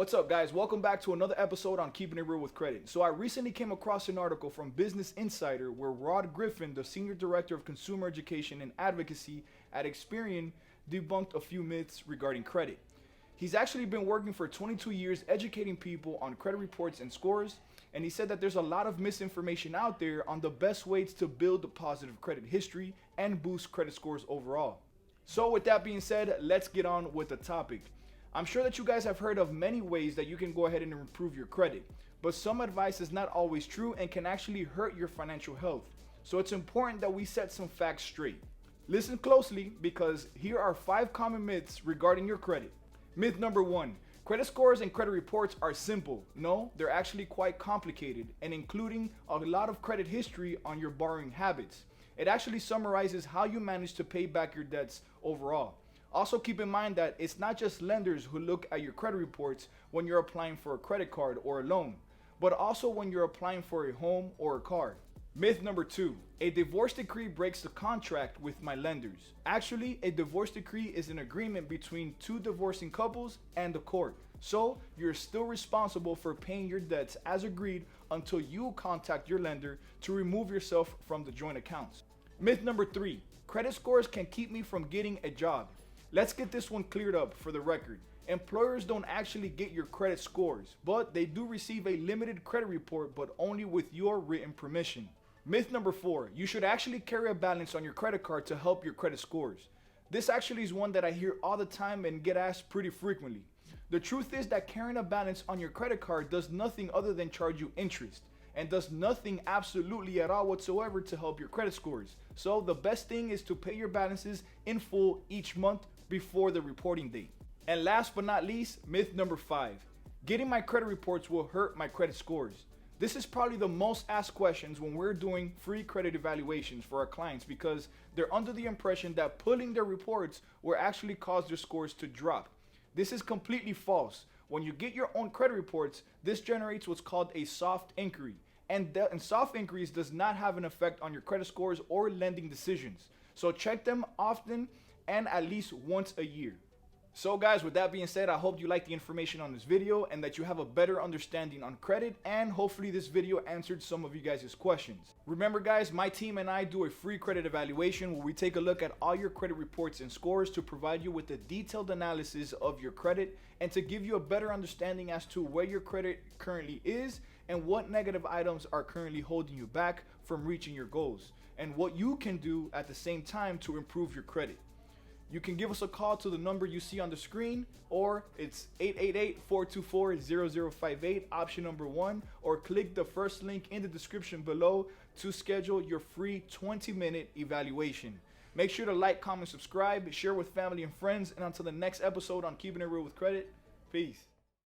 What's up, guys? Welcome back to another episode on Keeping It Real with Credit. So I recently came across an article from Business Insider where Rod Griffin, the Senior Director of Consumer Education and Advocacy at Experian, debunked a few myths regarding credit. He's actually been working for 22 years educating people on credit reports and scores, and he said that there's a lot of misinformation out there on the best ways to build a positive credit history and boost credit scores overall. So with that being said, let's get on with the topic. I'm sure that you guys have heard of many ways that you can go ahead and improve your credit, but some advice is not always true and can actually hurt your financial health. So it's important that we set some facts straight. Listen closely because here are 5 common myths regarding your credit. Myth number 1, credit scores and credit reports are simple. No, they're actually quite complicated and including a lot of credit history on your borrowing habits. It actually summarizes how you manage to pay back your debts overall. Also keep in mind that it's not just lenders who look at your credit reports when you're applying for a credit card or a loan, but also when you're applying for a home or a car. Myth number 2, a divorce decree breaks the contract with my lenders. Actually, a divorce decree is an agreement between 2 divorcing couples and the court. So you're still responsible for paying your debts as agreed until you contact your lender to remove yourself from the joint accounts. Myth number 3, credit scores can keep me from getting a job. Let's get this one cleared up for the record. Employers don't actually get your credit scores, but they do receive a limited credit report, but only with your written permission. Myth number 4, you should actually carry a balance on your credit card to help your credit scores. This actually is one that I hear all the time and get asked pretty frequently. The truth is that carrying a balance on your credit card does nothing other than charge you interest, and does nothing absolutely at all whatsoever to help your credit scores. So the best thing is to pay your balances in full each month before the reporting date. And last but not least, myth number 5, getting my credit reports will hurt my credit scores. This is probably the most asked questions when we're doing free credit evaluations for our clients because they're under the impression that pulling their reports will actually cause their scores to drop. This is completely false. When you get your own credit reports, this generates what's called a soft inquiry. And soft inquiries does not have an effect on your credit scores or lending decisions. So check them often and at least once a year. So guys, with that being said, I hope you like the information on this video and that you have a better understanding on credit, and hopefully this video answered some of you guys' questions. Remember guys, my team and I do a free credit evaluation where we take a look at all your credit reports and scores to provide you with a detailed analysis of your credit and to give you a better understanding as to where your credit currently is and what negative items are currently holding you back from reaching your goals and what you can do at the same time to improve your credit. You can give us a call to the number you see on the screen, or it's 888-424-0058, option number 1, or click the first link in the description below to schedule your free 20-minute evaluation. Make sure to like, comment, subscribe, share with family and friends, and until the next episode on Keeping It Real with Credit, peace.